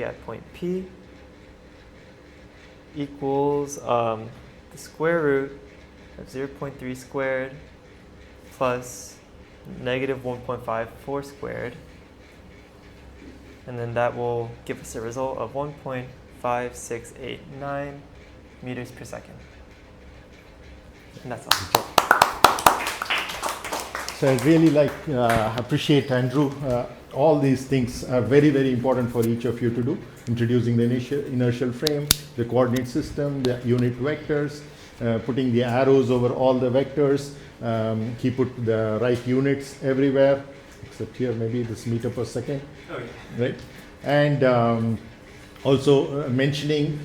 at point P equals the square root of 0.3 squared plus negative 1.54 squared. And then that will give us a result of 1.5689 meters per second. And that's all. So I really appreciate Andrew. All these things are very, very important for each of you to do. Introducing the inertial frame, the coordinate system, the unit vectors, putting the arrows over all the vectors. He put the right units everywhere, except here maybe this meter per second. Oh, yeah. Right? And also mentioning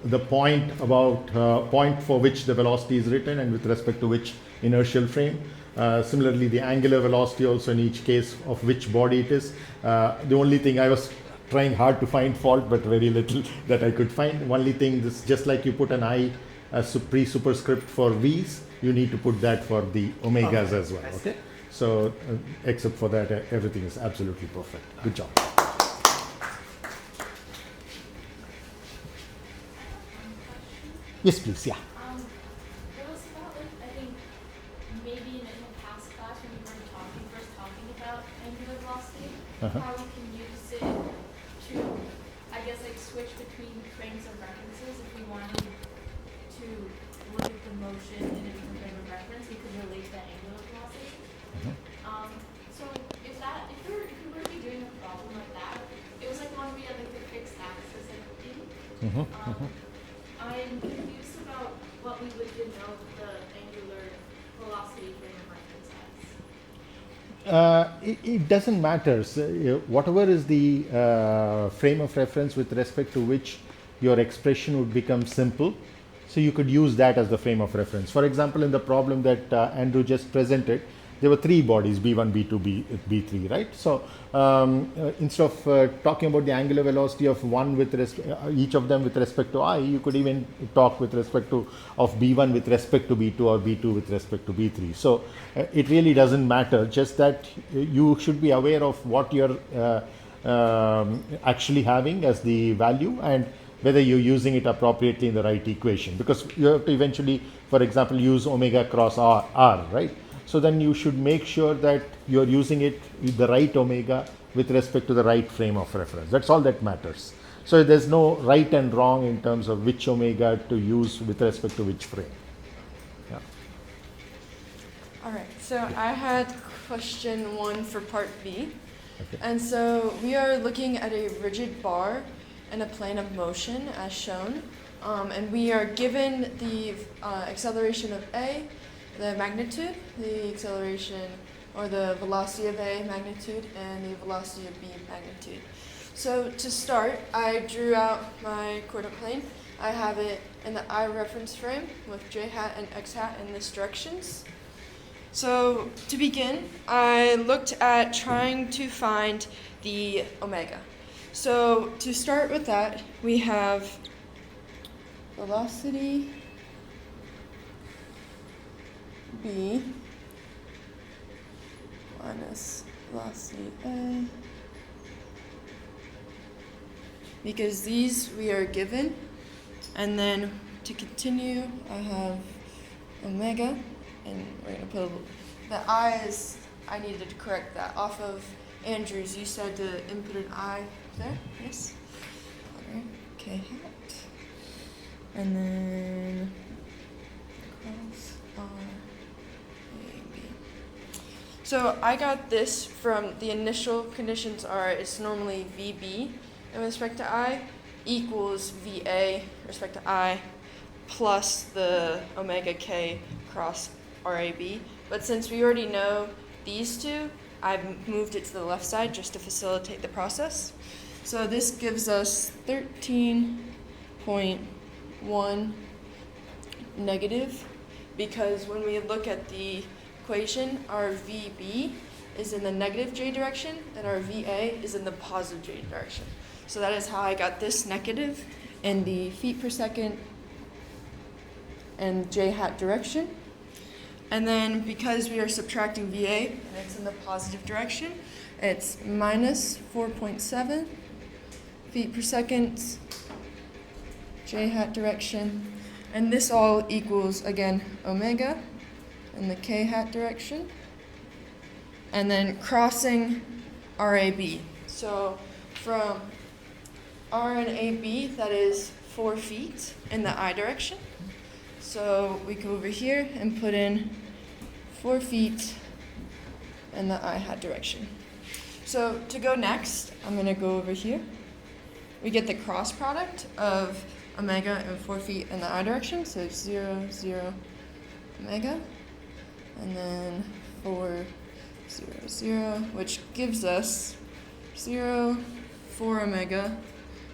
the point about point for which the velocity is written and with respect to which inertial frame. Similarly, the angular velocity also in each case of which body it is. The only thing I was trying hard to find fault, but very little that I could find. Only thing, this just like you put an I as pre-superscript for V's, you need to put that for the omegas as well. Okay, so except for that, everything is absolutely perfect. Good job. Yes, please. Yeah. It was about, like, I think maybe in a past class when we were first talking about angular velocity, how we can use it to, I guess, like switch between frames of references. If we wanted to look at the motion in a different frame of reference, we could relate that angular velocity. So if we were to be doing a problem like that, it was like one we had like the fixed axis like thing. I'm confused about what we would denote the angular velocity frame of reference as. It doesn't matter. So, whatever is the frame of reference with respect to which your expression would become simple, so you could use that as the frame of reference. For example, in the problem that Andrew just presented, there were three bodies, B1, B2, B3, right? So instead of talking about the angular velocity of one with each of them with respect to I, you could even talk with respect to of B1 with respect to B2 or B2 with respect to B3. So it really doesn't matter, just that you should be aware of what you're actually having as the value and whether you're using it appropriately in the right equation, because you have to eventually, for example, use omega cross R, right? So then you should make sure that you're using it with the right omega with respect to the right frame of reference. That's all that matters. So there's no right and wrong in terms of which omega to use with respect to which frame. Yeah. All right, so I had question 1 for part B. Okay. And so we are looking at a rigid bar in a plane of motion as shown. And we are given the acceleration of A, the magnitude, the acceleration or the velocity of A magnitude, and the velocity of B magnitude. So to start, I drew out my coordinate plane. I have it in the I reference frame with J hat and X hat in this directions. So to begin, I looked at trying to find the omega. So to start with that, we have velocity B minus velocity A, because these we are given, and then to continue I have omega, and we're going to put the I is, I needed to correct that off of Andrews. You said to input an I there, yes? Alright, K hat, and then cross R. So I got this from the initial conditions are it's normally VB in respect to I equals VA respect to I plus the omega K cross RAB. But since we already know these two, I've moved it to the left side just to facilitate the process. So this gives us 13.1 negative, because when we look at the equation, our VB is in the negative J direction and our VA is in the positive J direction. So that is how I got this negative in the feet per second and J hat direction. And then because we are subtracting VA and it's in the positive direction, it's minus 4.7 feet per second, j hat direction, and this all equals, again, omega in the k hat direction, and then crossing RAB. So from R and AB, that is 4 feet in the I direction. So we go over here and put in 4 feet in the I hat direction. So to go next, I'm going to go over here. We get the cross product of omega and 4 feet in the I direction, so 0, 0, omega, and then 4, 0, 0, which gives us 0, 4 omega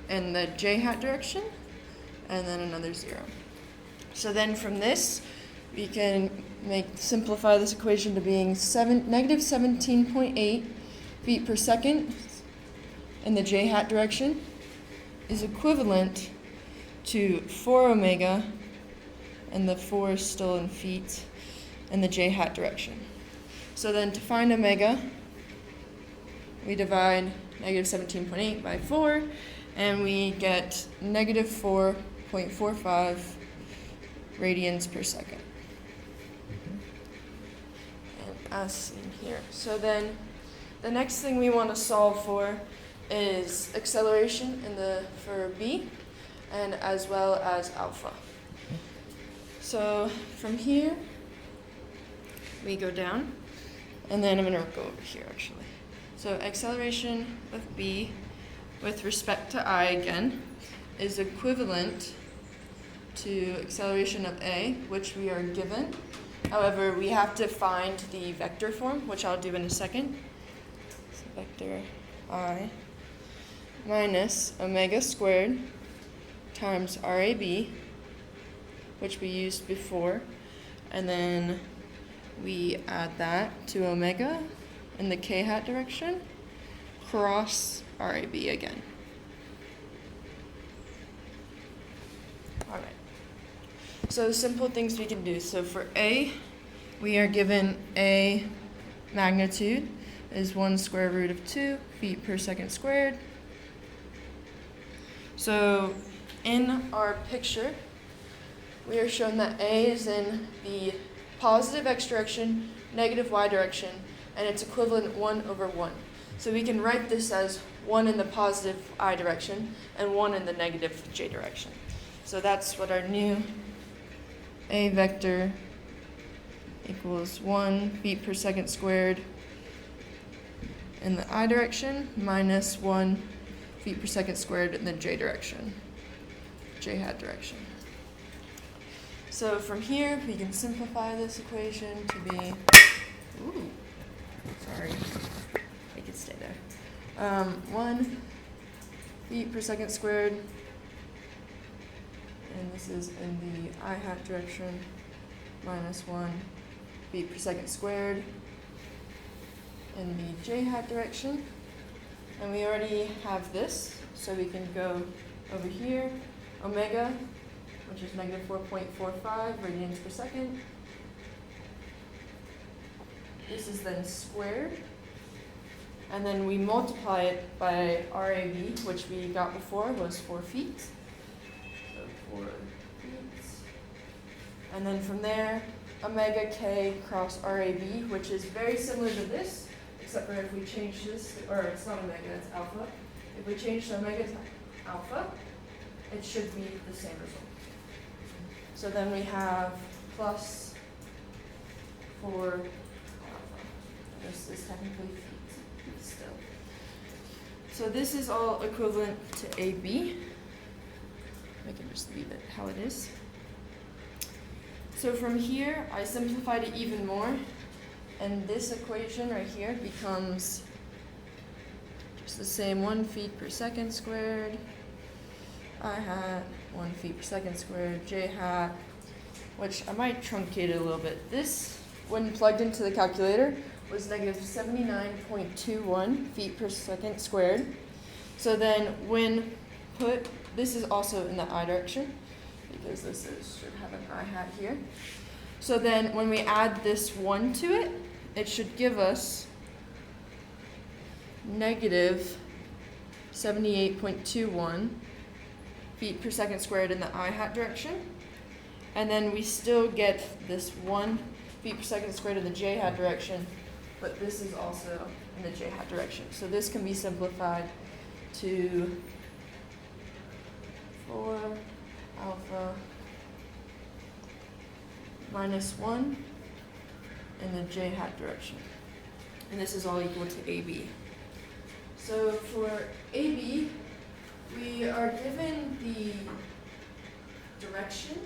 in the j hat direction, and then another 0. So then from this, we can simplify this equation to being negative 17.8 feet per second in the j hat direction is equivalent to 4 omega, and the 4 is still in feet, in the j hat direction. So then to find omega, we divide negative 17.8 by 4, and we get negative 4.45 radians per second. And as seen here. So then the next thing we want to solve for is acceleration for B, and as well as alpha. So from here, we go down, and then I'm going to go over here actually. So acceleration of B with respect to I again is equivalent to acceleration of A, which we are given. However, we have to find the vector form, which I'll do in a second. So vector I minus omega squared times RAB, which we used before, and then we add that to omega in the k hat direction, cross RAB again. All right. So simple things we can do. So for A, we are given A magnitude is 1 square root of 2 feet per second squared. So in our picture, we are shown that A is in the positive x direction, negative y direction, and it's equivalent 1 over 1. So we can write this as 1 in the positive I direction and 1 in the negative j direction. So that's what our new A vector equals 1 feet per second squared in the I direction minus 1 feet per second squared in the j direction, j hat direction. So from here, we can simplify this equation to be, make it stay there. 1 feet per second squared, and this is in the I hat direction, minus 1 feet per second squared in the j hat direction. And we already have this, so we can go over here, omega, which is negative 4.45 radians per second. This is then squared, and then we multiply it by RAB, which we got before was 4 feet. So 4 feet. And then from there, omega k cross RAB, which is very similar to this, except for if we change this, or it's not omega, it's alpha. If we change the omega to alpha, it should be the same result. So then we have plus 4 alpha. This is technically feet still. So this is all equivalent to AB. I can just leave it how it is. So from here, I simplified it even more, and this equation right here becomes just the same 1 feet per second squared, I hat, 1 feet per second squared, j hat, which I might truncate it a little bit. This, when plugged into the calculator, was negative 79.21 feet per second squared. So then when put, this is also in the I direction, because this should have an I hat here. So then when we add this 1 to it, it should give us negative 78.21 feet per second squared in the I hat direction. And then we still get this 1 feet per second squared in the j hat direction, but this is also in the j hat direction. So this can be simplified to 4 alpha minus 1 in the j hat direction. And this is all equal to AB. So for AB, we are given the direction.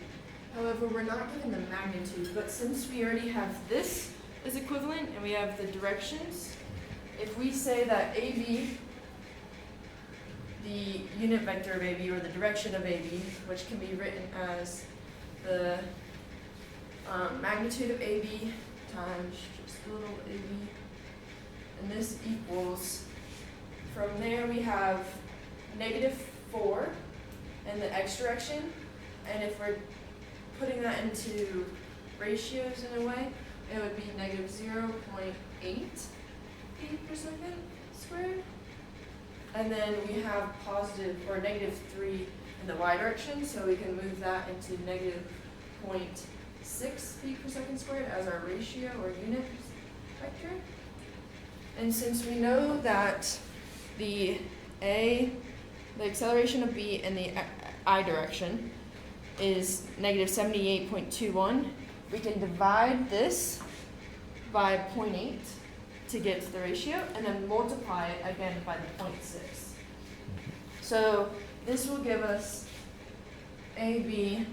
However, we're not given the magnitude, but since we already have this as equivalent and we have the directions, if we say that AB, the unit vector of AB or the direction of AB, which can be written as the magnitude of AB times just little ab, and this equals, from there we have -4 in the x direction, and if we're putting that into ratios in a way, it would be -0.8 feet per second squared. And then we have positive or -3 in the y direction, so we can move that into -0.6 feet per second squared as our ratio or unit vector. And since we know that the acceleration of b in the I direction is -78.21, we can divide this by 0.8 to get to the ratio, and then multiply it again by the 0.6. So this will give us AB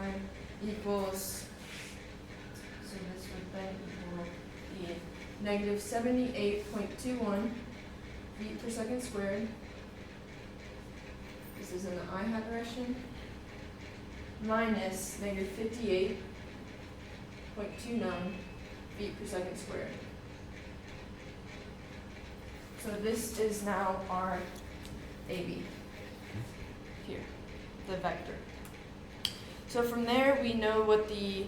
I equals, so this would then equal the -78.21 feet per second squared. This is in the I hat direction, minus -58.29 feet per second squared. So this is now our AB here, the vector. So from there, we know what the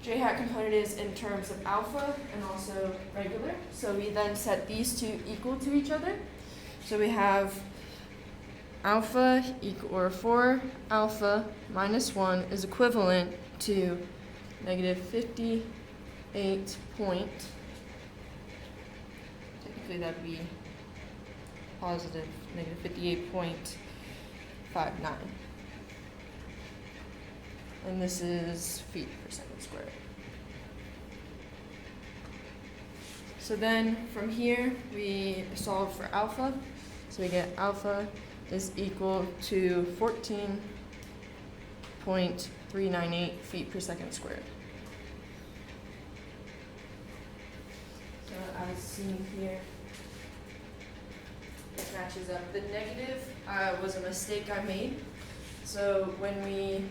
j hat component is in terms of alpha and also regular. So we then set these two equal to each other. So we have alpha equal, or 4 alpha minus 1 is equivalent to -58 point, technically that'd be positive -58.59. And this is feet per second squared. So then from here we solve for alpha. So we get alpha is equal to 14.398 feet per second squared. So as seen here, it matches up. The negative was a mistake I made. So when we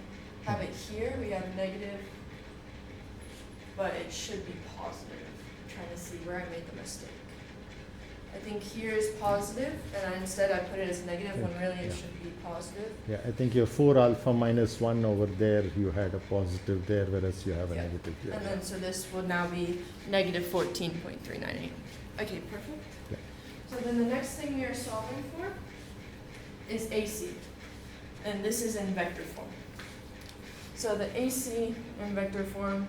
have it here, we have negative, but it should be positive. I'm trying to see where I made the mistake. I think here is positive, and instead I put it as negative when really it should be positive. Yeah, I think your 4 alpha minus 1 over there, you had a positive there, whereas you have a negative here. And then so this will now be -14.398. Okay, perfect. Yeah. So then the next thing we are solving for is AC, and this is in vector form. So the AC in vector form,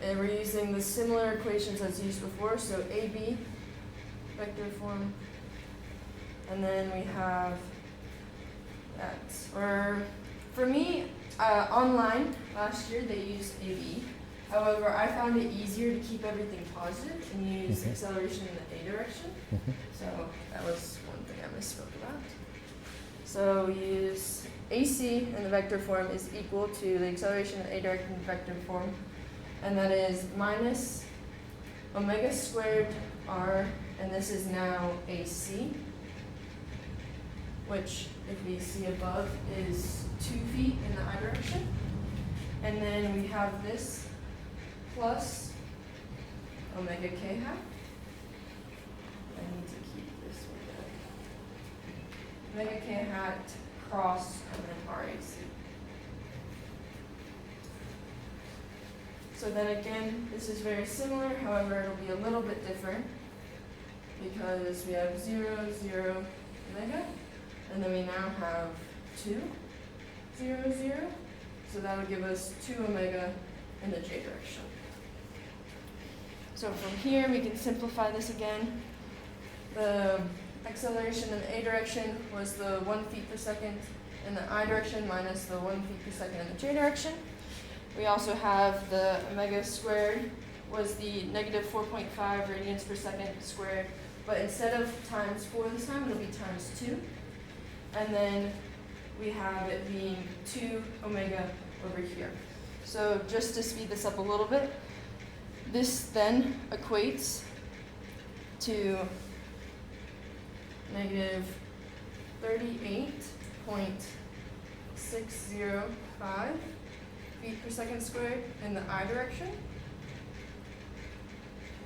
and we're using the similar equations as used before, so AB vector form, and then we have that. Or for me, online last year they used AB. However, I found it easier to keep everything positive and use acceleration in the A direction. So that was one thing I misspoke about. So we use AC in the vector form is equal to the acceleration in the A direction vector form, and that is minus omega squared r, and this is now AC, which, if we see above, is 2 feet in the I direction. And then we have this plus omega k hat. I need to keep this one down. Omega k hat cross and then RAC. So then again, this is very similar, however, it'll be a little bit different. because we have 0, 0 omega, and then we now have 2, 0, 0. So that'll give us 2 omega in the j direction. So from here we can simplify this again. The acceleration in the a direction was the 1 feet per second in the I direction minus the 1 feet per second in the j direction. We also have the omega squared was the negative 4.5 radians per second squared, but instead of times 4 this time, it'll be times 2. And then we have it being 2 omega over here. So just to speed this up a little bit, this then equates to negative 38.605 feet per second squared in the I direction.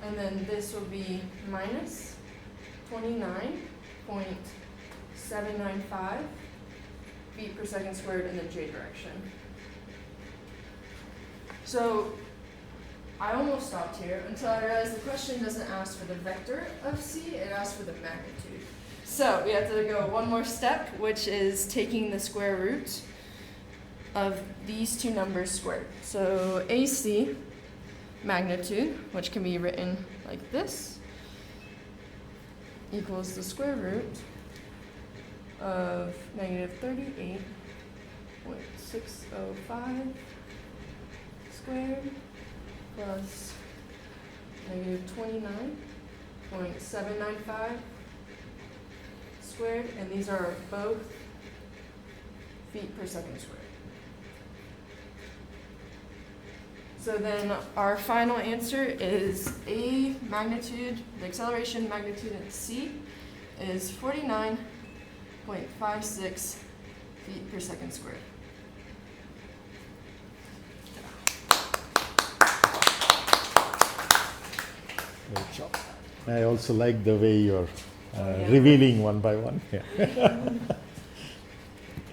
And then this will be minus 29.795 feet per second squared in the j direction. So I almost stopped here until I realized the question doesn't ask for the vector of c, it asks for the magnitude. So we have to go one more step, which is taking the square root of these two numbers squared. So AC magnitude, which can be written like this, equals the square root of negative 38.605 squared plus negative 29.795 squared, and these are both feet per second squared. So then our final answer is A magnitude, the acceleration magnitude at C is 49.56 feet per second squared. Great job. I also like the way you're revealing one by one. Yeah.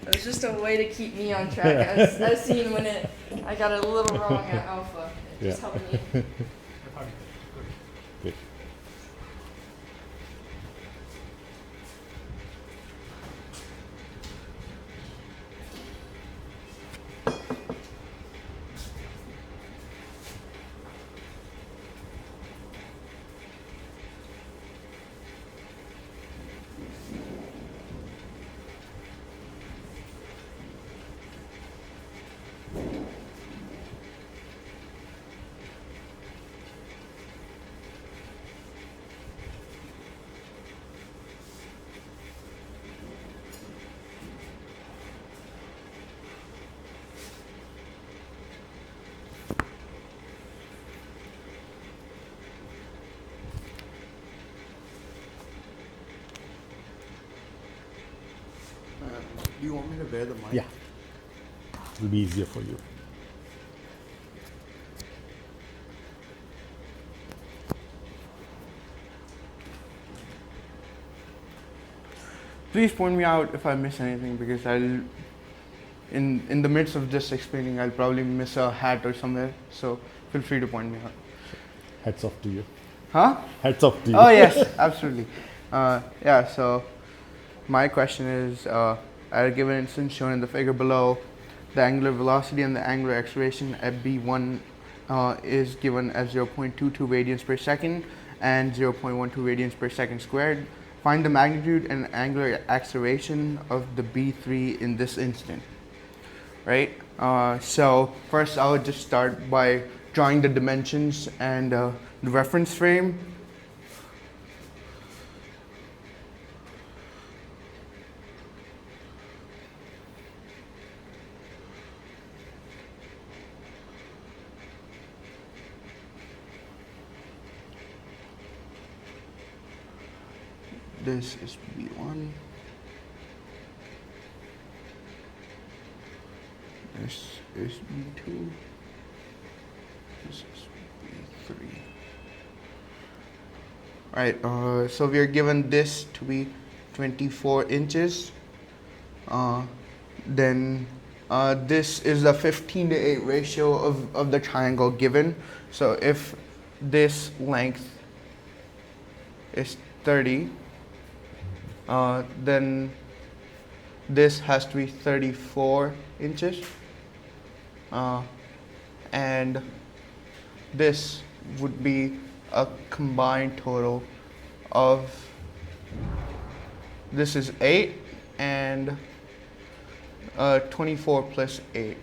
It was just a way to keep me on track. As seen when I got it a little wrong at alpha. It just helped me. Good. Do you want me to bear the mic? Yeah. It'll be easier for you. Please point me out if I miss anything, because I'll, in the midst of just explaining, I'll probably miss a hat or somewhere. So feel free to point me out. Hats off to you. Huh? Hats off to you. Oh yes, absolutely. Yeah. So my question is, at a given instance shown in the figure below, the angular velocity and the angular acceleration at B1 is given as 0.22 radians per second and 0.12 radians per second squared. Find the magnitude and angular acceleration of the B3 in this instant. Right? So first I would just start by drawing the dimensions and the reference frame. This is B1. This is B2. This is B3. Alright, so we are given this to be 24 inches. Then this is the 15:8 ratio of the triangle given. So if this length is 30, then this has to be 34 inches, and this would be a combined total of, this is 8 and 24 plus 8.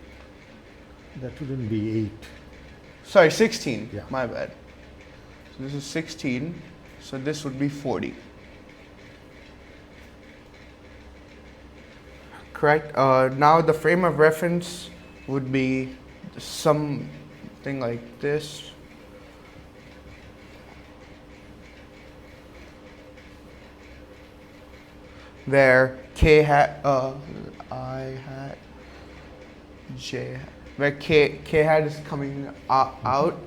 That wouldn't be 8. Sorry, 16. Yeah. My bad. So this is 16. So this would be 40. Correct. Now the frame of reference would be something like this. Where K hat, I hat, J hat, where K hat is coming out.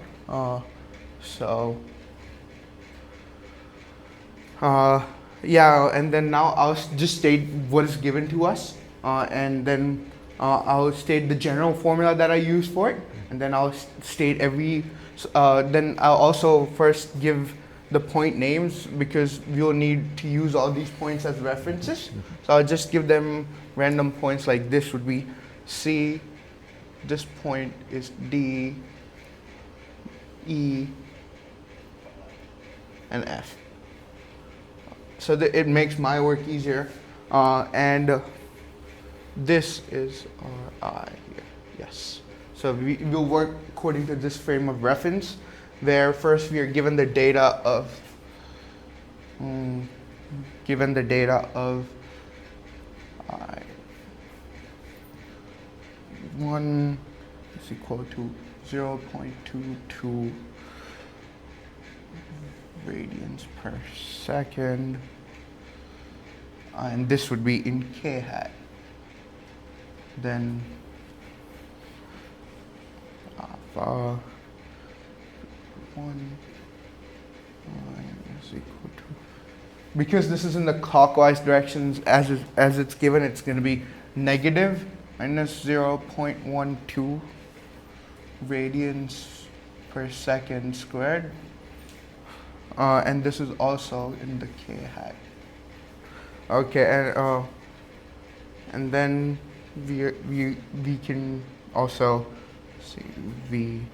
Yeah, and then now I'll just state what is given to us, and then I'll state the general formula that I use for it, and then I'll state then I'll also first give the point names because we'll need to use all these points as references. So I'll just give them random points, like this would be C, this point is D, E, and F. So that it makes my work easier. And this is our I here, yes. So we'll work according to this frame of reference, where first we are given the data of, I1 is equal to 0.22 radians per second, and this would be in K hat. Then alpha 1 is equal to, because this is in the clockwise directions as it's given, it's going to be negative minus 0.12 radians per second squared, and this is also in the K hat. Okay, and then we can also see V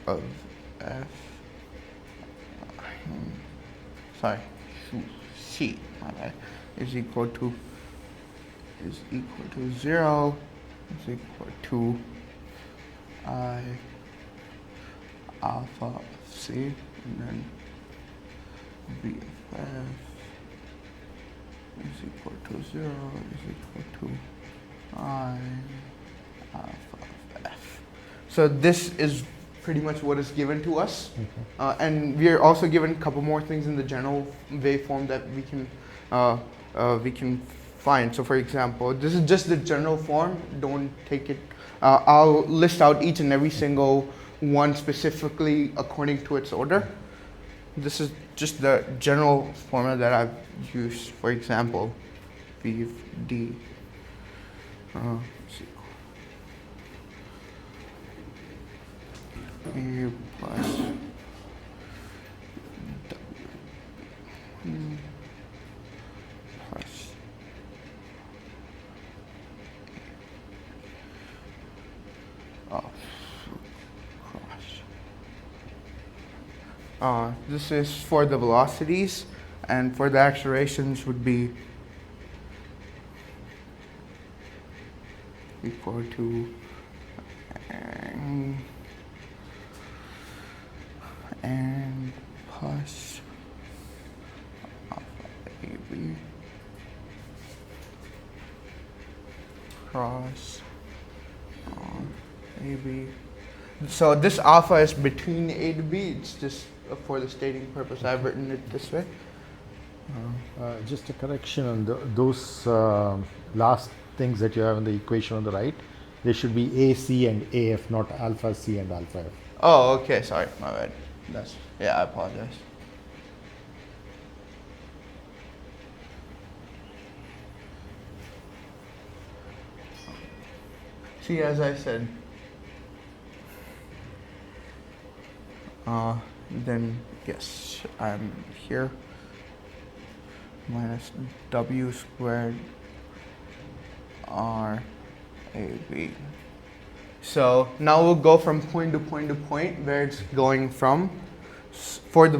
of F, C, my bad, is equal to 0, is equal to I alpha of C, and then V of F is equal to 0, is equal to I alpha of F. So this is pretty much what is given to us. And we are also given a couple more things in the general waveform that we can find. So for example, this is just the general form, don't take it. I'll list out each and every single one specifically according to its order. This is just the general formula that I've used. For example, V of D A plus W plus cross. This is for the velocities, and for the accelerations would be equal to and plus alpha AB cross AB. So this alpha is between A to B. It's just for the stating purpose I've written it this way. Just a correction on those last things that you have in the equation on the right. They should be AC and AF, not alpha C and alpha F. Oh, okay. Sorry, my bad. I apologize. See, as I said, then yes, I'm here. minus W squared RAB. So now we'll go from point to point to point where it's going from. For the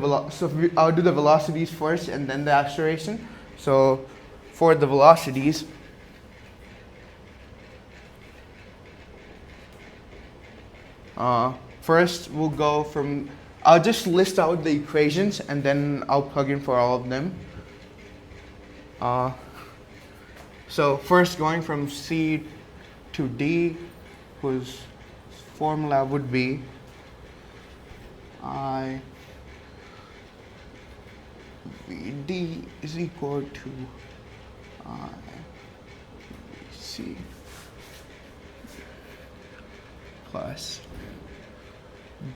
I'll do the velocities first and then the acceleration. So for the velocities, first we'll go from, I'll just list out the equations and then I'll plug in for all of them. So first going from C to D, whose formula would be VD is equal to IC plus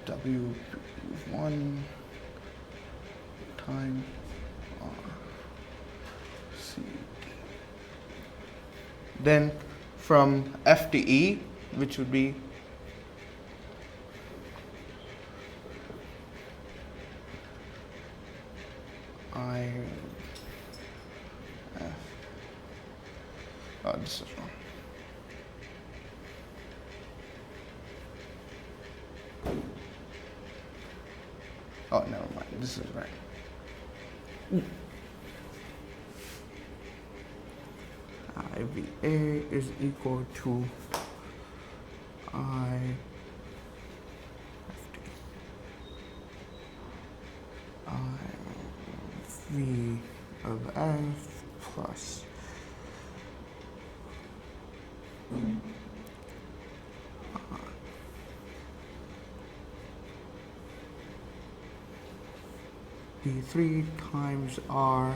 W1 times RC. Then from F to E, which would be this is wrong. Oh, never mind. This is right. IVA is equal to V of F plus B3 times R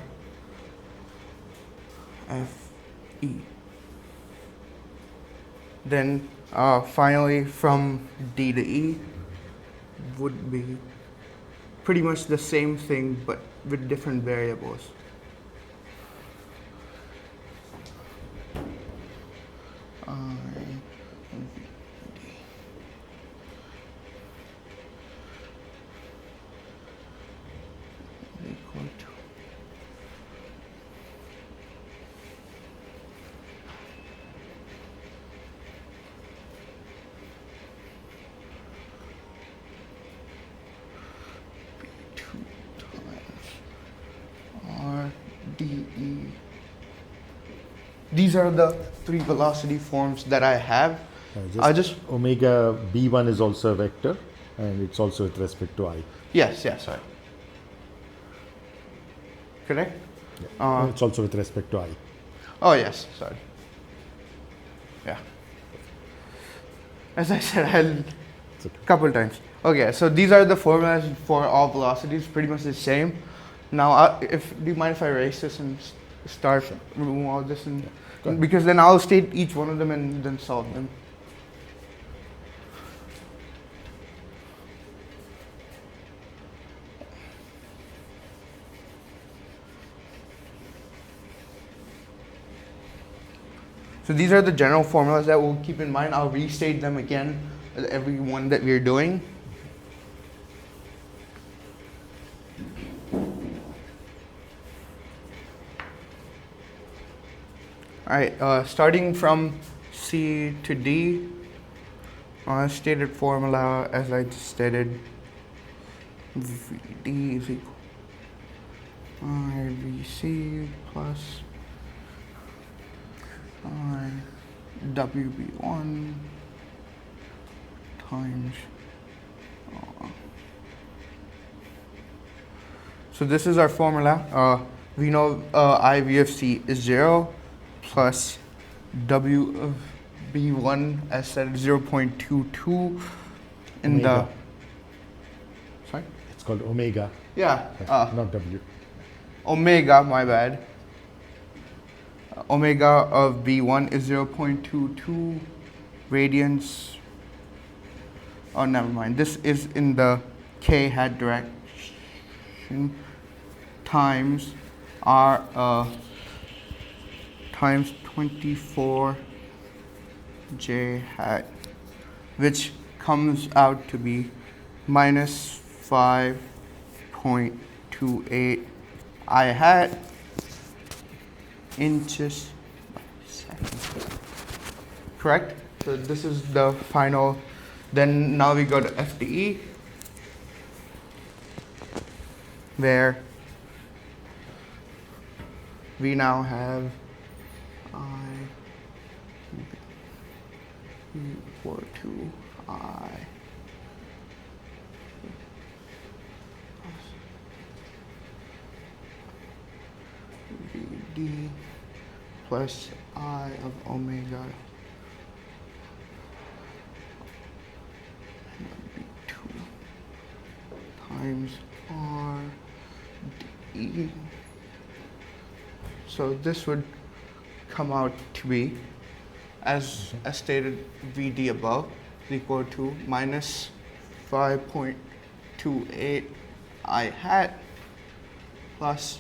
FE. Then finally from D to E would be pretty much the same thing but with different variables. RDE. These are the three velocity forms that I have. Just omega B1 is also a vector and it's also with respect to I. Yes, sorry. Correct? Yeah. It's also with respect to I. Oh yes, sorry. Yeah. As I said, a couple times. Okay, so these are the formulas for all velocities, pretty much the same. Now, do you mind if I erase this and start removing all this? Because then I'll state each one of them and then solve them. So these are the general formulas that we'll keep in mind. I'll restate them again with every one that we're doing. All right, starting from C to D, stated formula as I just stated, VD is equal RVC plus WB1 times so this is our formula. We know IV of C is 0 plus W of B1 as said 0.22 in omega. Sorry? It's called omega. Yeah. Not W. Omega, my bad. Omega of B1 is 0.22 radians. Oh, never mind. This is in the K hat direction times R times 24 J hat, which comes out to be minus 5.28 I hat inches per second. Correct? So this is the final. Then now we go to FTE, where we now have I equal to I VD plus I of omega B2 times R D. So this would come out to be, as stated, VD above is equal to minus 5.28 I hat plus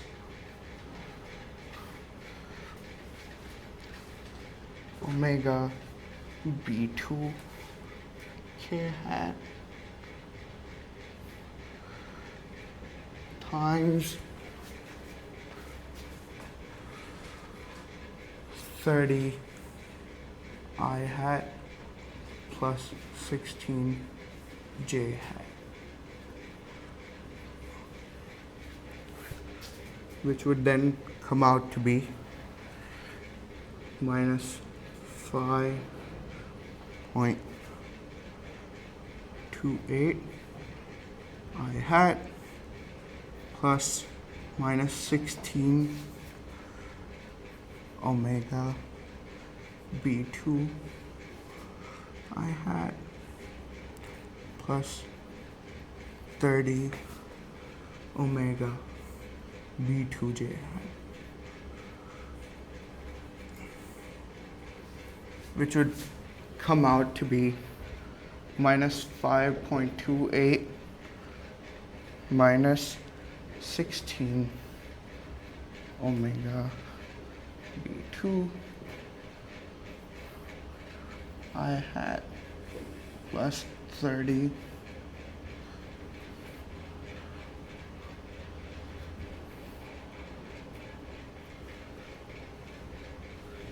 omega B2 K hat times 30 I hat plus 16 J hat, which would then come out to be minus 5.28 I hat plus minus 16 omega B2 I hat plus 30 omega B2J hat, which would come out to be minus 5.28 minus 16 omega B2 I hat plus 30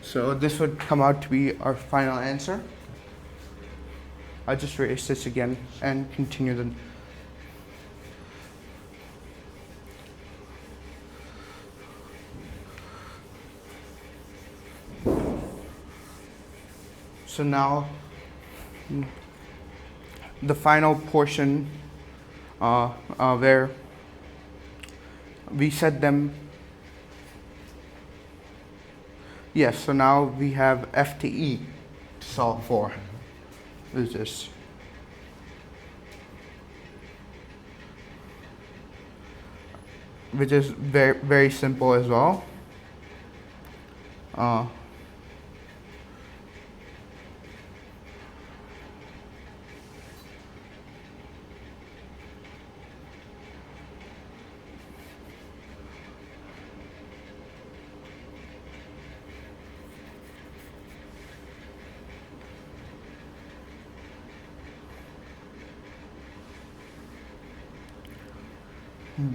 So this would come out to be our final answer. I'll just erase this again and continue the So now the final portion where we set them. Yes, so now we have FTE to solve for. Is this? Which is very, very simple as well.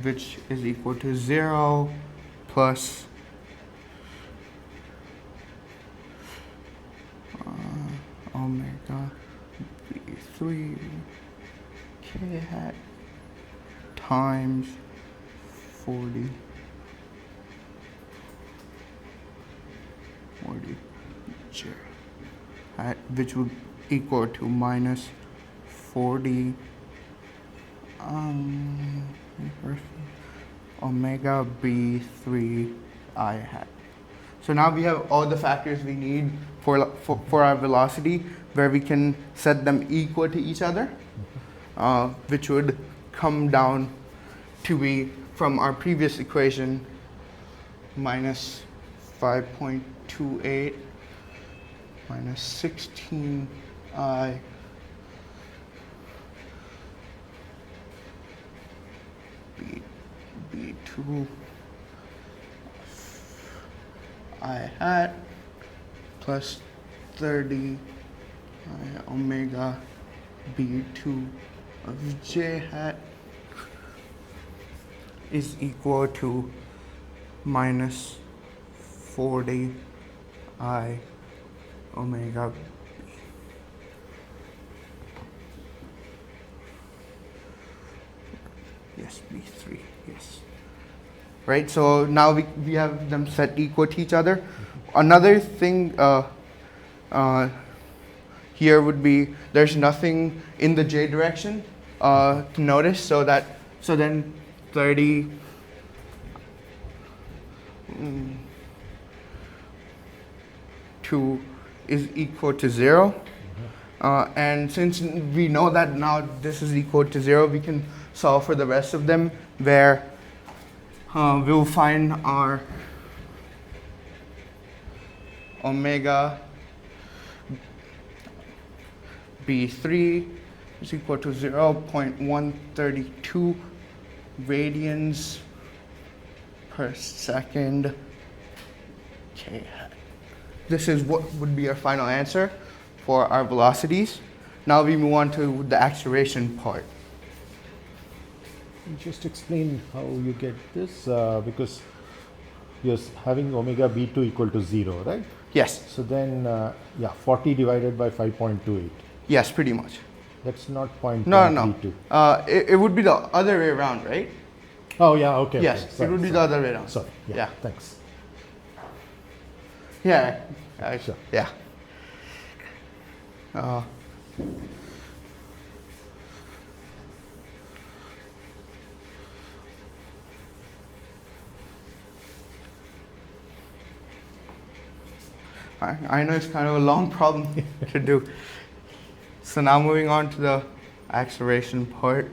Which is equal to 0 plus omega B3 K hat times 40 J hat, which would equal to minus 40 omega B3 I hat. So now we have all the factors we need for our velocity, where we can set them equal to each other, which would come down to be, from our previous equation, minus 5.28 minus 16I B2 I hat plus 30 I omega B2 of J hat is equal to minus 40 I omega b. Yes, B3, yes. Right, so now we have them set equal to each other. Another thing here would be there's nothing in the j direction to notice, so then 30 2 is equal to 0. And since we know that now this is equal to 0, we can solve for the rest of them, where we'll find our omega b3 is equal to 0.132 radians per second k. This is what would be our final answer for our velocities. Now we move on to the acceleration part. Just explain how you get this, because you're having omega b2 equal to 0, right? Yes. So then, 40 divided by 5.28. Yes, pretty much. That's not 0.32. No. It would be the other way around, right? Oh, yeah, okay. Yes, okay. Sorry, it would be the other way around. Sorry. Yeah. Thanks. Yeah. Sure. Yeah. I know it's kind of a long problem to do. So now moving on to the acceleration part.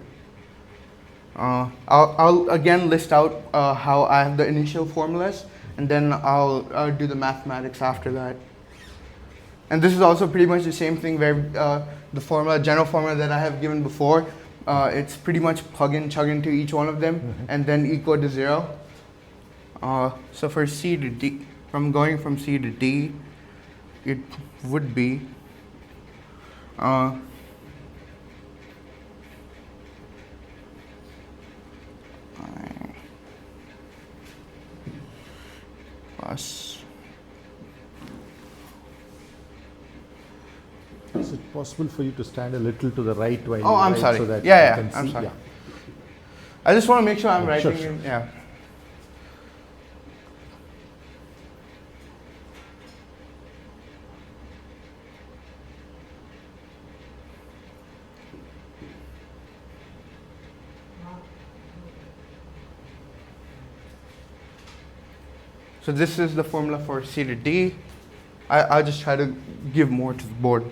I'll again list out how I have the initial formulas, and then I'll do the mathematics after that. And this is also pretty much the same thing where the general formula that I have given before, it's pretty much plug in, chug into each one of them, and then equal to 0. So for C to D, going from C to D, it would be plus. Is it possible for you to stand a little to the right while Oh, you I'm write sorry. so that Yeah, you can I'm see? sorry. Yeah. I just want to make sure I'm writing Sure. in. Yeah. So this is the formula for C to D. I'll just try to give more to the board.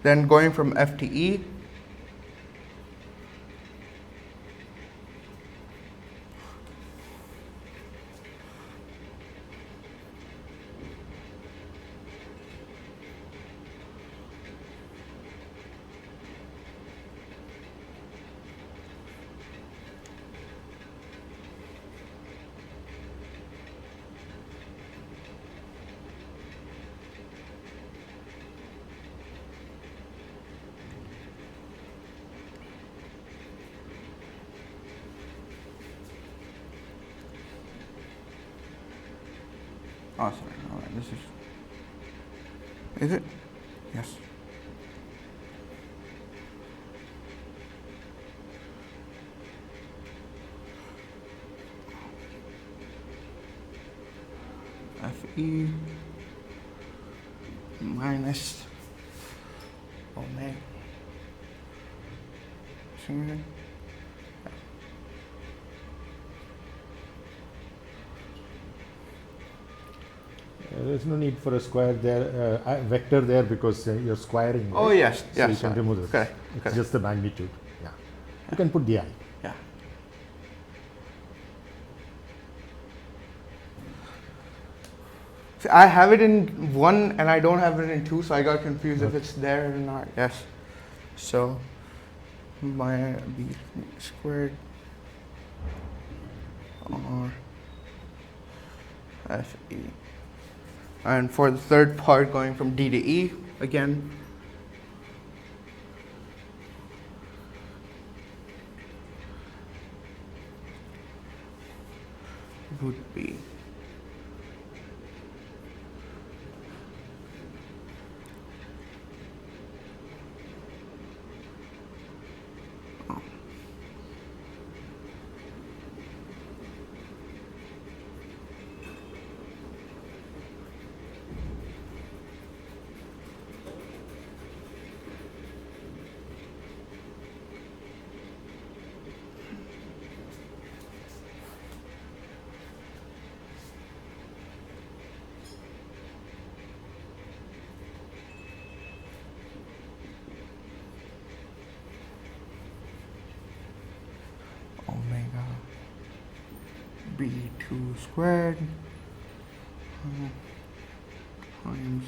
Then going from F to E, oh, sorry. All right, this is it? Yes. FE minus omega. There's no need for a square there, vector there, because you're squaring. Oh, right? yes. So Yes. you can remove this. Correct. It's Correct. just the magnitude. Yeah. You can put the I. Yeah. See, I have it in 1 and I don't have it in 2, so I got confused if it's there or not. Yes. So my b squared r fe. And for the third part, going from D to E, again, would be b2 squared times.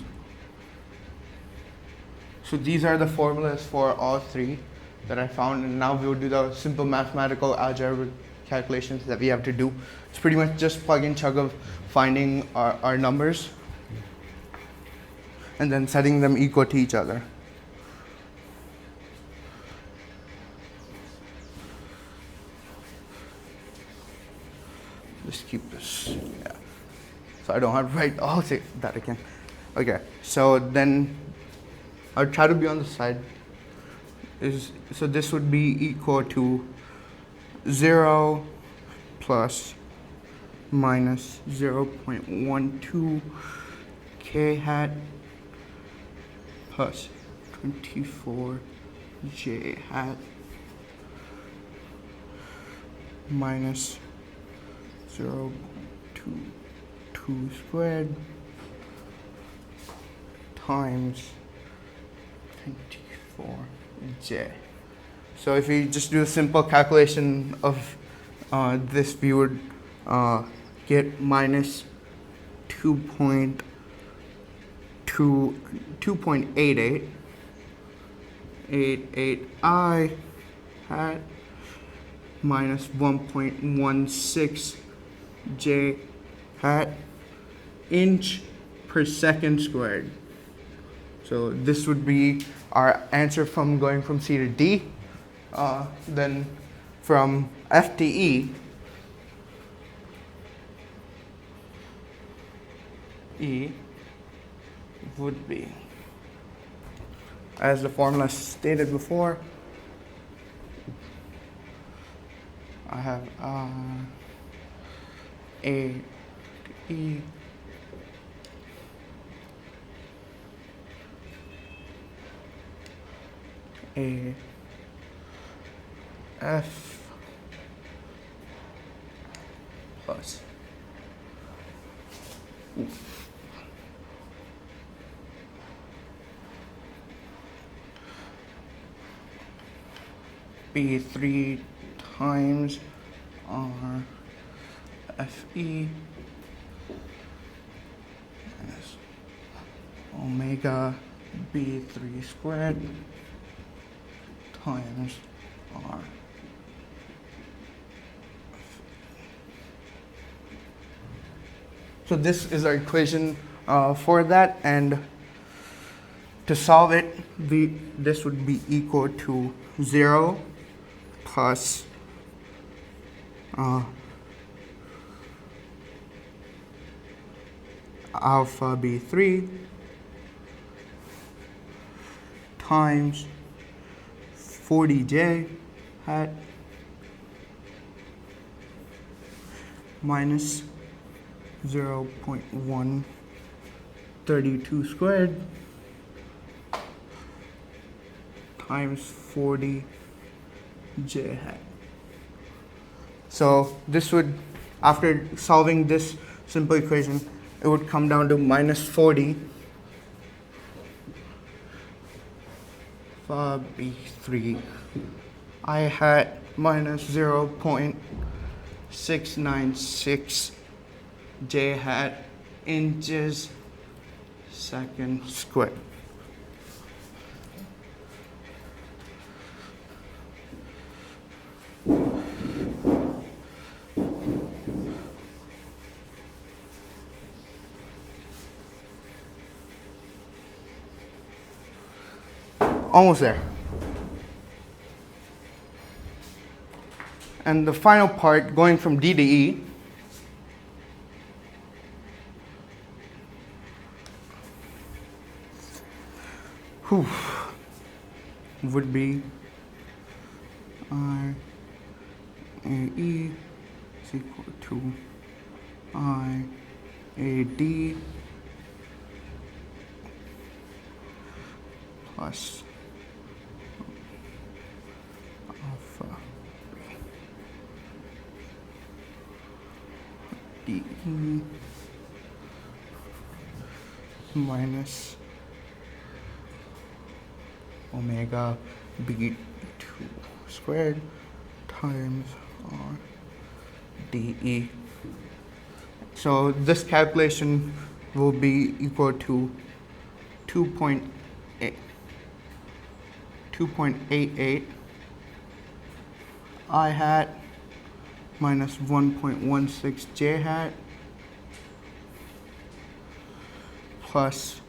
So these are the formulas for all three that I found, and now we will do the simple mathematical algebraic calculations that we have to do. It's pretty much just plug and chug of finding our numbers and then setting them equal to each other. Just keep this, yeah. So I don't have to write, oh, say that again. Okay, so then I'll try to be on the side. So this would be equal to 0 plus minus 0.12 k hat plus 24 j hat minus 0.22 squared times 24j. So if we just do a simple calculation of this, we would get minus 2.88 hat minus 1.16 j hat inch per second squared. So this would be our answer from going from C to D. Then from F to E, E would be, as the formula stated before, I have A to E A F plus B3 times R FE minus omega B3 squared times R. So this is our equation for that, and to solve it, this would be equal to 0 plus alpha B3 times 40j hat minus 0.132 squared times 40j hat. So this would, after solving this simple equation, it would come down to minus 40 for B3 I hat minus 0.696 j hat inches second squared. Almost there. And the final part, going from D to E, would be I AE is equal to I AD plus alpha DE minus omega B2 squared times R DE So this calculation will be equal to 2.88 I hat minus 1.16 j hat plus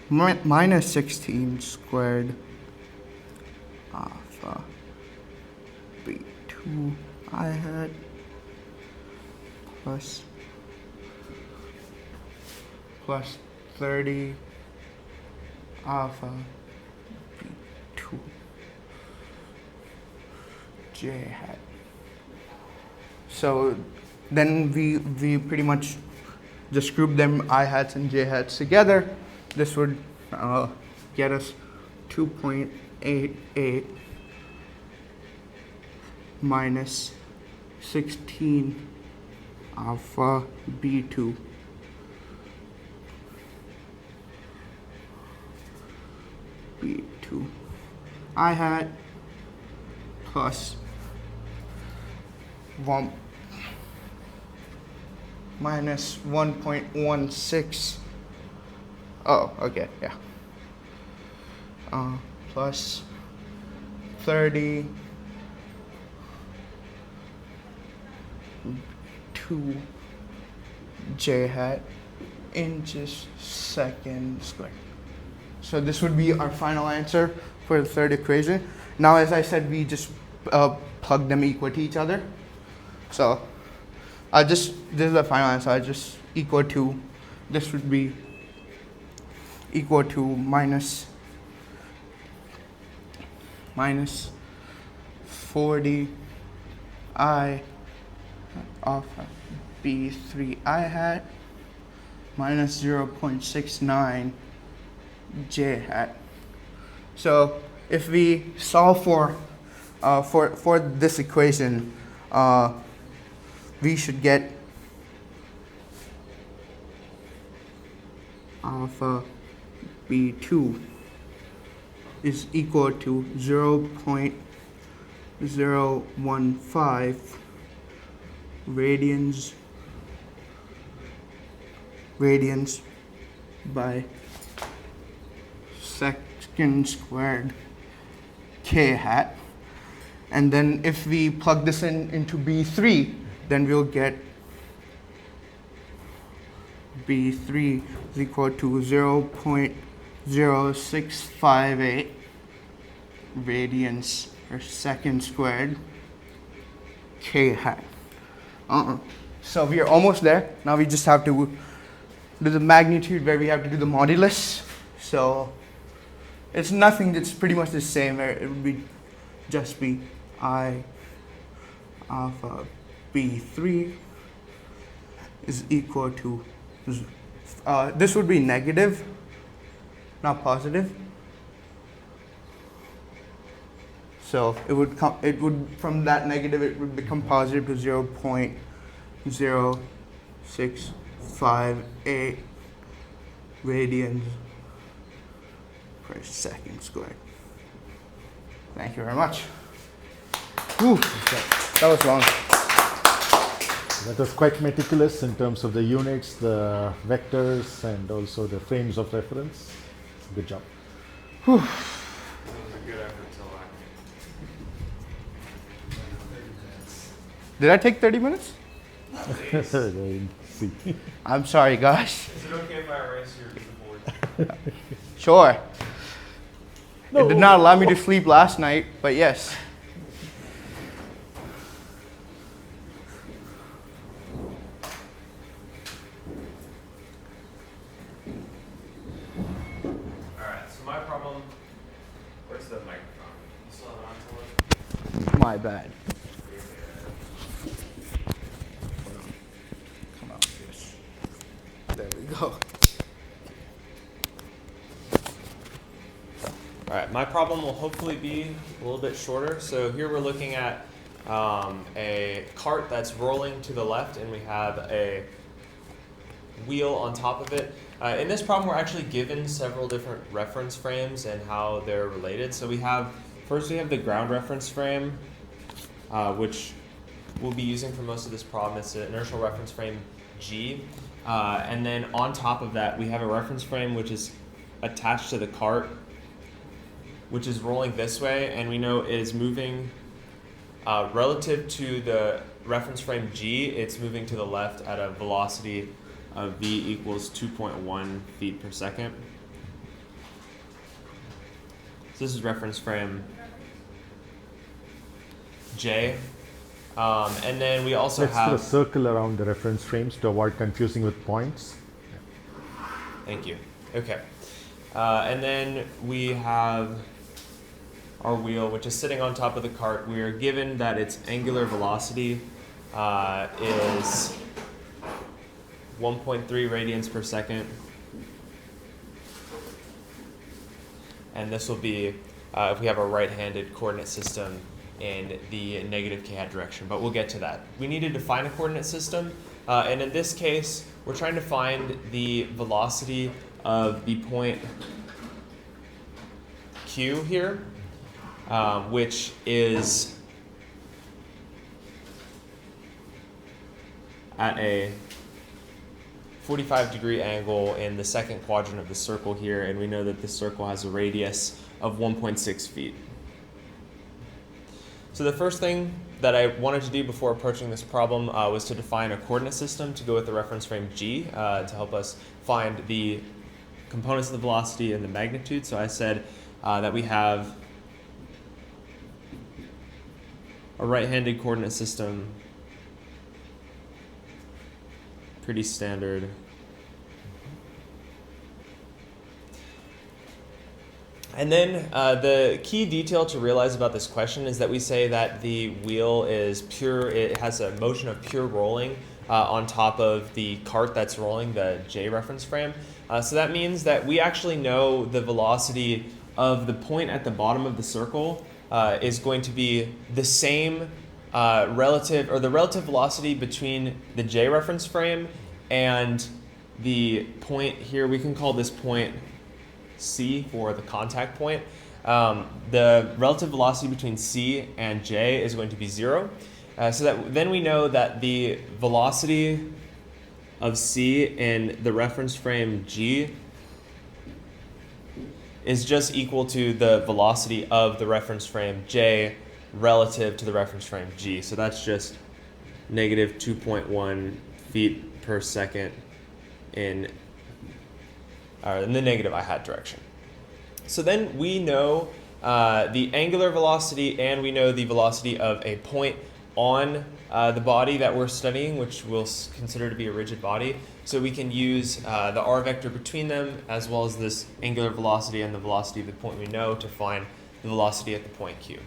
minus 16 squared alpha b2 I hat plus 30 alpha b2 j hat. So then we pretty much just group them I hats and j hats together. This would get us 2.88 minus 16 alpha b2 I hat plus 1 minus 1.16. Oh, okay, yeah. Plus 30 2 j hat inches second squared. So this would be our final answer for the third equation. Now, as I said, we just plug them equal to each other. So this is the final answer. I just equal to, this would be equal to minus 40 I alpha b3 I hat minus 0.69 j hat. So if we solve for this equation, we should get alpha b2 is equal to 0.015 radians by second squared k hat. And then if we plug this into b3, then we'll get b3 is equal to 0.0658 radians per second squared k hat. So we are almost there. Now we just have to do the magnitude where we have to do the modulus. So it's nothing, it's pretty much the same. It would be just be I alpha b3 is equal to, this would be negative, not positive. So it would from that negative, it would become positive to 0.0658 radians per second squared. Thank you very much. Whew, that was long. That was quite meticulous in terms of the units, the vectors, and also the frames of reference. Good job. That was a good effort to lack. Did I take 30 minutes? See. I'm sorry, guys. Is it okay if I erase your board? Sure. No. It did not allow me to sleep last night, but yes. Alright, so my problem. Where's the microphone? You still have it on to it? My bad. Come on, yes. There we go. All right, my problem will hopefully be a little bit shorter. So here we're looking at a cart that's rolling to the left, and we have a wheel on top of it. In this problem, we're actually given several different reference frames and how they're related. So we have first we have the ground reference frame, which we'll be using for most of this problem. It's an inertial reference frame G. And then on top of that, we have a reference frame which is attached to the cart, which is rolling this way, and we know it is moving relative to the reference frame G, it's moving to the left at a velocity of v equals 2.1 feet per second. So this is reference frame J. And then we also Let's have... do a circle around the reference frames to avoid confusing with points. Thank you. Okay. And then we have our wheel, which is sitting on top of the cart. We are given that its angular velocity is 1.3 radians per second. And this will be if we have a right-handed coordinate system in the negative k-hat direction, but we'll get to that. We need to define a coordinate system, and in this case, we're trying to find the velocity of the point Q here, which is at a 45-degree angle in the second quadrant of the circle here, and we know that this circle has a radius of 1.6 feet. So the first thing that I wanted to do before approaching this problem was to define a coordinate system to go with the reference frame G to help us find the components of the velocity and the magnitude. So I said that we have a right-handed coordinate system, pretty standard. And then the key detail to realize about this question is that we say that the wheel is pure, it has a motion of pure rolling on top of the cart that's rolling, the J reference frame. So that means that we actually know the velocity of the point at the bottom of the circle is going to be the same the relative velocity between the J reference frame and the point here. We can call this point C for the contact point. The relative velocity between C and J is going to be 0. So that then we know that the velocity of C in the reference frame G is just equal to the velocity of the reference frame J relative to the reference frame G. So that's just negative 2.1 feet per second in the negative I-hat direction. So then we know the angular velocity and we know the velocity of a point on the body that we're studying, which we'll consider to be a rigid body. So we can use the r vector between them as well as this angular velocity and the velocity of the point we know to find the velocity at the point Q.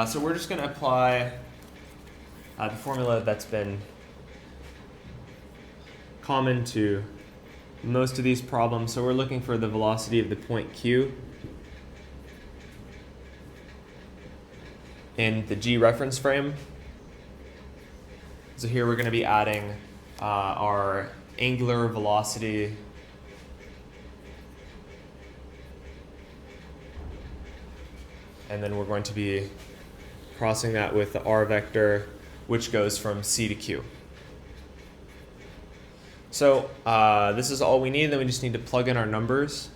So we're just going to apply the formula that's been common to most of these problems. So we're looking for the velocity of the point Q in the G reference frame. So here we're going to be adding our angular velocity and then we're going to be crossing that with the r vector, which goes from C to Q. So this is all we need. Then we just need to plug in our numbers.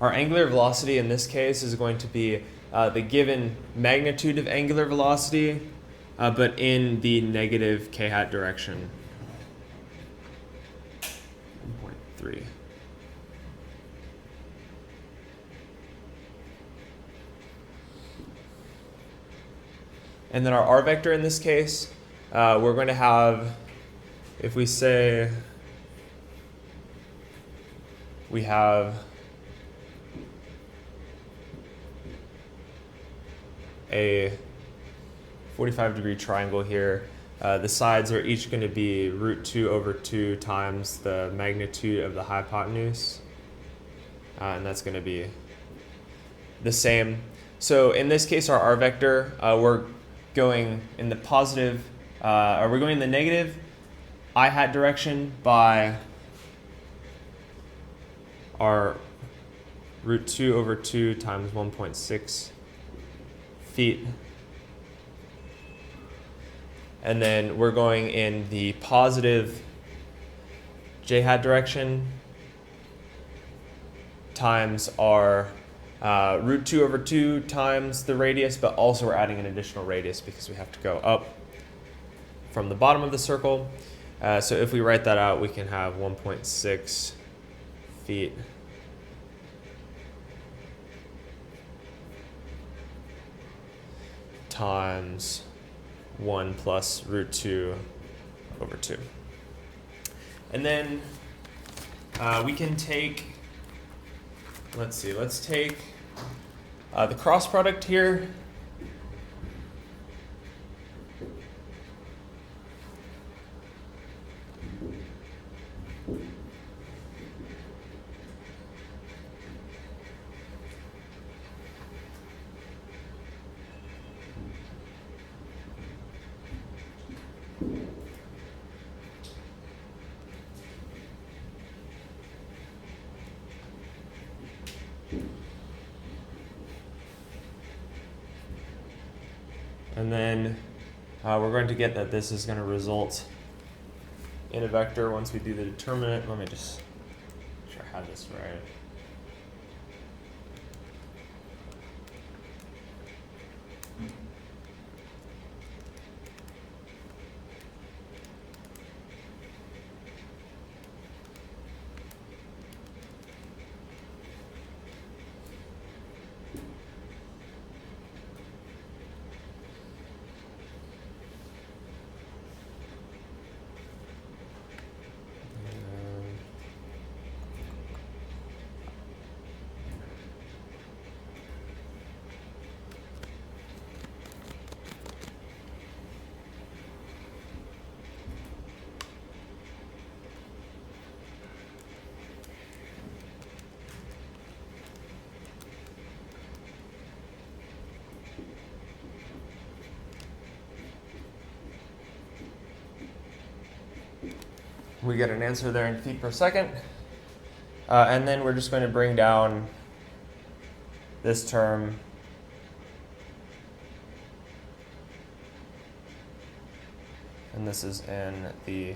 Our angular velocity in this case is going to be the given magnitude of angular velocity, but in the negative k-hat direction. 1.3. And then our r vector in this case, we're going to have, if we say we have a 45-degree triangle here, the sides are each going to be root 2 over 2 times the magnitude of the hypotenuse, and that's going to be the same. So in this case, our r vector, we're going in the positive or we're going in the negative I hat direction by our root 2 over 2 times 1.6 feet. And then we're going in the positive j hat direction times our root 2 over 2 times the radius, but also we're adding an additional radius because we have to go up from the bottom of the circle. So if we write that out, we can have 1.6 feet times 1 plus root 2 over 2. And then we can take, let's take the cross product here. And then we're going to get that this is going to result in a vector once we do the determinant. Let me just make sure I have this right. We get an answer there in feet per second. And then we're just going to bring down this term and this is in the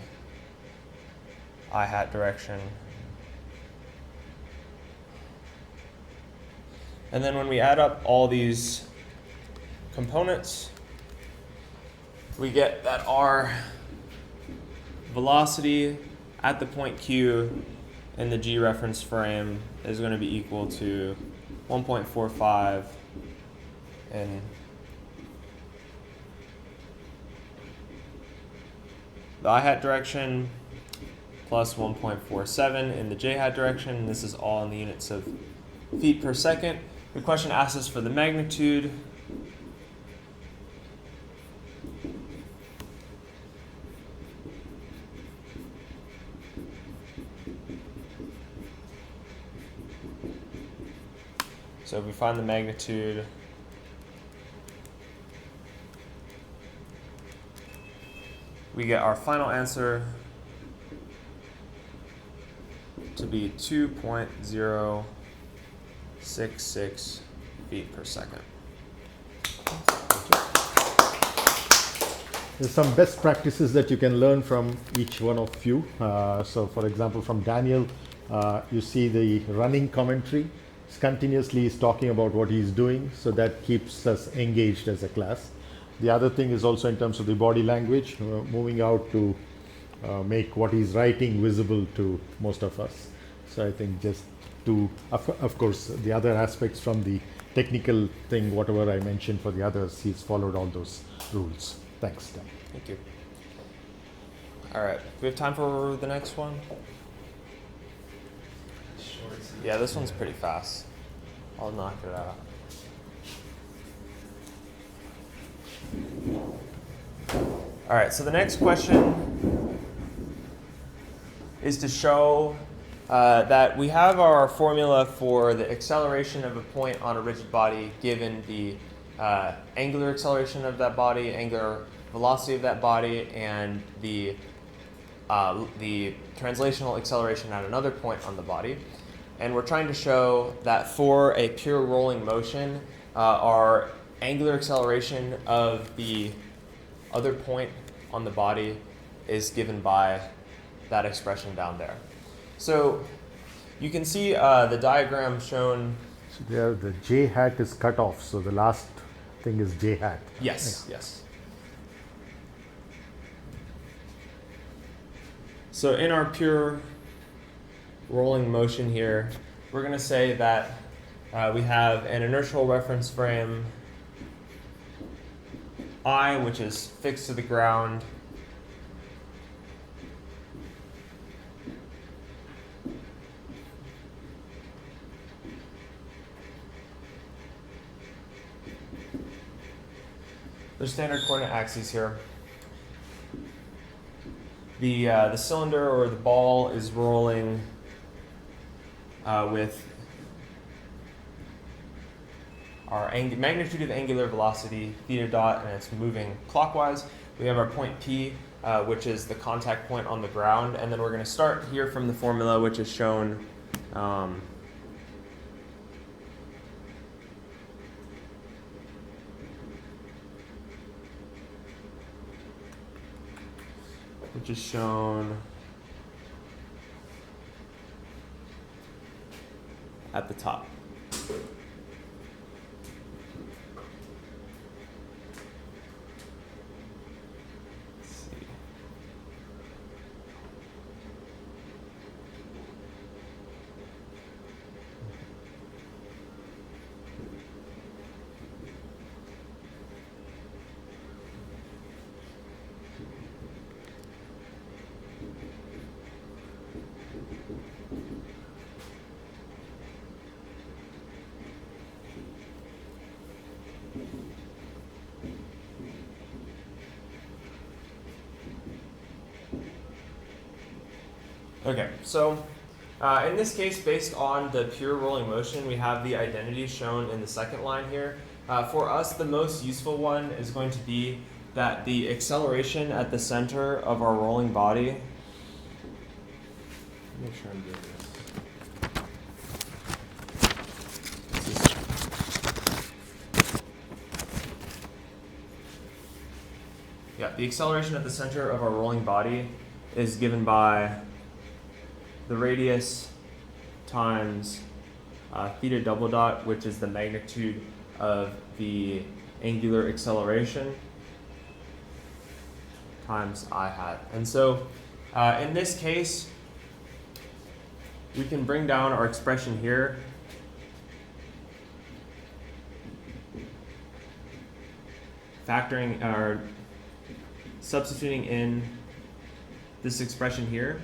I hat direction. And then when we add up all these components, we get that our velocity at the point Q in the G reference frame is going to be equal to 1.45 in the I hat direction plus 1.47 in the J hat direction. This is all in the units of feet per second. The question asks us for the magnitude. So if we find the magnitude, we get our final answer to be 2.066 feet per second. There's some best practices that you can learn from each one of you. So for example, from Daniel, you see the running commentary. Continuously is talking about what he's doing, so that keeps us engaged as a class. The other thing is also in terms of the body language, moving out to make what he's writing visible to most of us. So I think just to, of course, the other aspects from the technical thing, whatever I mentioned for the others, he's followed all those rules. Thanks, Dan. Thank you. All right, do we have time for the next one? Yeah, this one's pretty fast. I'll knock it out. All right, so the next question is to show that we have our formula for the acceleration of a point on a rigid body given the angular acceleration of that body, angular velocity of that body and the translational acceleration at another point on the body. And we're trying to show that for a pure rolling motion, our angular acceleration of the other point on the body is given by that expression down there. So you can see the diagram shown. So there the j hat is cut off, so the last thing is j hat. Yes, yes. So in our pure rolling motion here, we're going to say that we have an inertial reference frame I, which is fixed to the ground. There's standard coordinate axes here. The cylinder or the ball is rolling with our magnitude of angular velocity, theta dot, and it's moving clockwise. We have our point P, which is the contact point on the ground, and then we're going to start here from the formula, which is shown at the top. Let's see. Okay, so in this case, based on the pure rolling motion, we have the identities shown in the second line here. For us, the most useful one is going to be that the acceleration at the center of our rolling body. Make sure I'm doing this. The acceleration at the center of our rolling body is given by the radius times theta double dot, which is the magnitude of the angular acceleration, times I hat. And so in this case, we can bring down our expression here factoring or substituting in this expression here.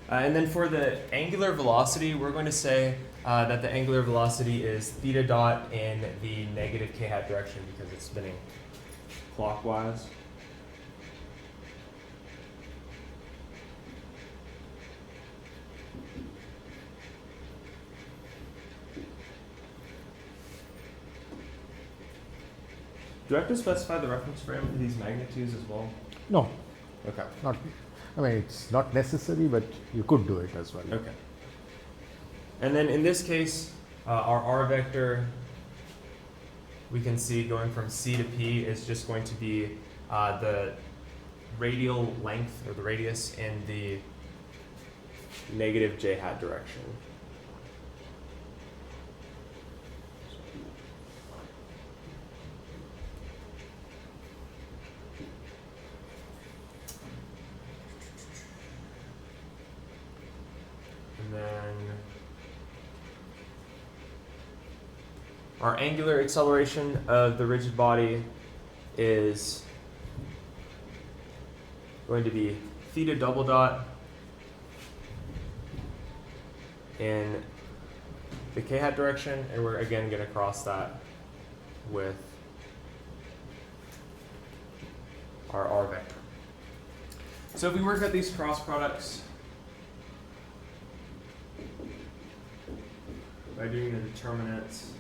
And then for the angular velocity, we're going to say that the angular velocity is theta dot in the negative k hat direction because it's spinning clockwise. Do I have to specify the reference frame for these magnitudes as well? No, Okay. not. I mean, it's not necessary, but you could do it as well. Okay. And then in this case, our R vector, we can see going from C to P is just going to be the radial length or the radius in the negative j hat direction. And then our angular acceleration of the rigid body is going to be theta double dot in the k hat direction, and we're again going to cross that with our R vector. So if we work out these cross products by doing the determinants,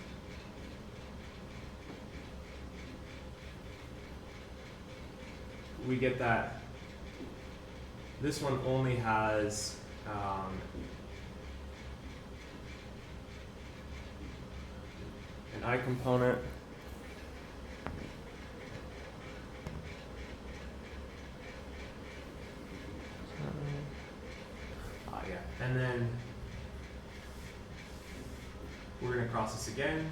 we get that this one only has an I component. Yeah, and then we're going to cross this again.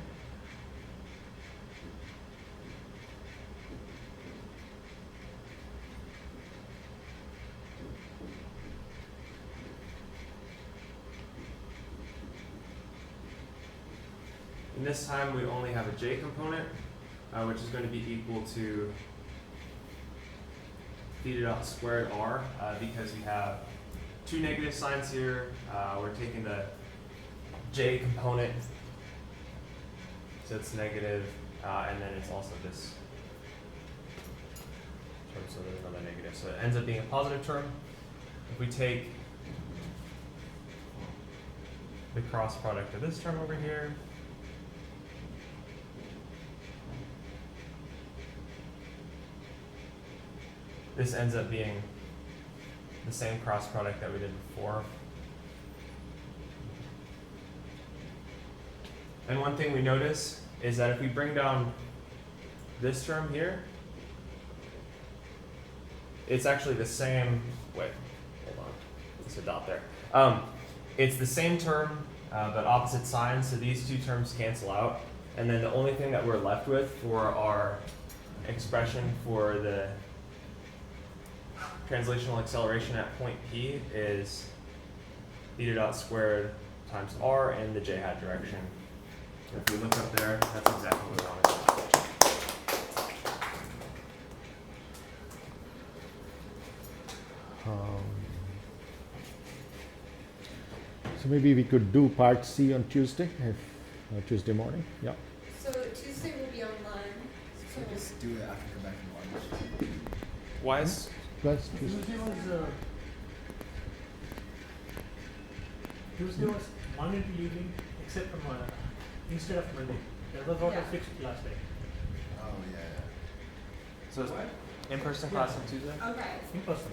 And this time we only have a j component, which is going to be equal to theta dot squared r, because we have two negative signs here. We're taking the j component, so it's negative, and then it's also this term, so there's another negative. So it ends up being a positive term. If we take the cross product of this term over here, this ends up being the same cross product that we did before. And one thing we notice is that if we bring down this term here, it's actually the same, wait, hold on, there's a dot there. It's the same term, but opposite signs, so these two terms cancel out. And then the only thing that we're left with for our expression for the translational acceleration at point P is theta dot squared times r in the j hat direction. If we look up there, that's exactly what we wanted. So maybe we could do part C on Tuesday, Tuesday morning. Yeah. So Tuesday will be online. So just do it after you come back from lunch. Why is Plus Tuesday. Tuesday was Monday to evening, except from instead of Monday. That was what I fixed last time. Oh yeah. so it's in-person class on Tuesday? Okay. In person.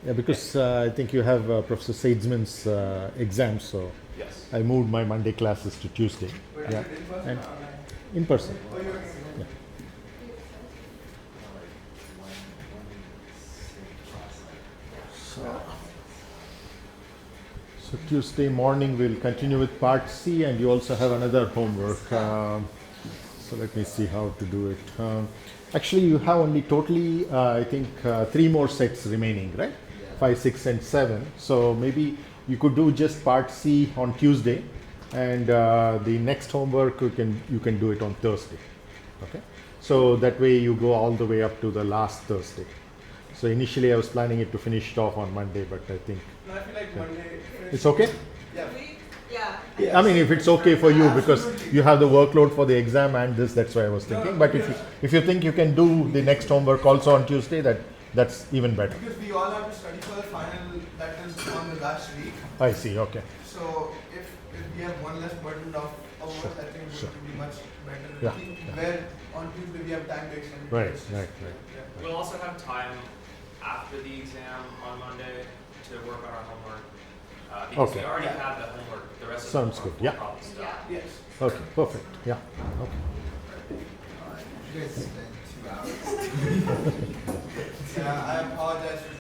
Yeah, because I think you have Professor Seidsman's exam, so Yes. I moved my Monday classes to Tuesday. Yeah. And in person. Yeah. So Tuesday morning we'll continue with part C, and you also have another homework. So let me see how to do it. Actually, you have only totally, I think, 3 more sets remaining, right? 5, 6, and 7. So maybe you could do just part C on Tuesday, and the next homework you can do it on Thursday. Okay. So that way you go all the way up to the last Thursday. So initially I was planning it to finish it off on Monday, but I think No, I feel like Monday. it's okay. Yeah. I mean, if it's okay for you, because you have the workload for the exam and this, that's why I was thinking. But if you think you can do the next homework also on Tuesday, that's even better. Because we all have to study for the final that is on the last week. I see. Okay. So if we have one less burden of hours, I think it Sure. would be much better. Yeah. Where on Tuesday we have time to extend. Right. It's- Right. Yeah. We'll also have time after the exam on Monday to work on our homework. Because Okay. we already Yeah. have the homework, the rest Sounds of the good. homework Yeah. will probably stop. Yeah. Yes. Okay. Perfect. Yeah. Okay. You guys spent 2 hours. Yeah, I apologize for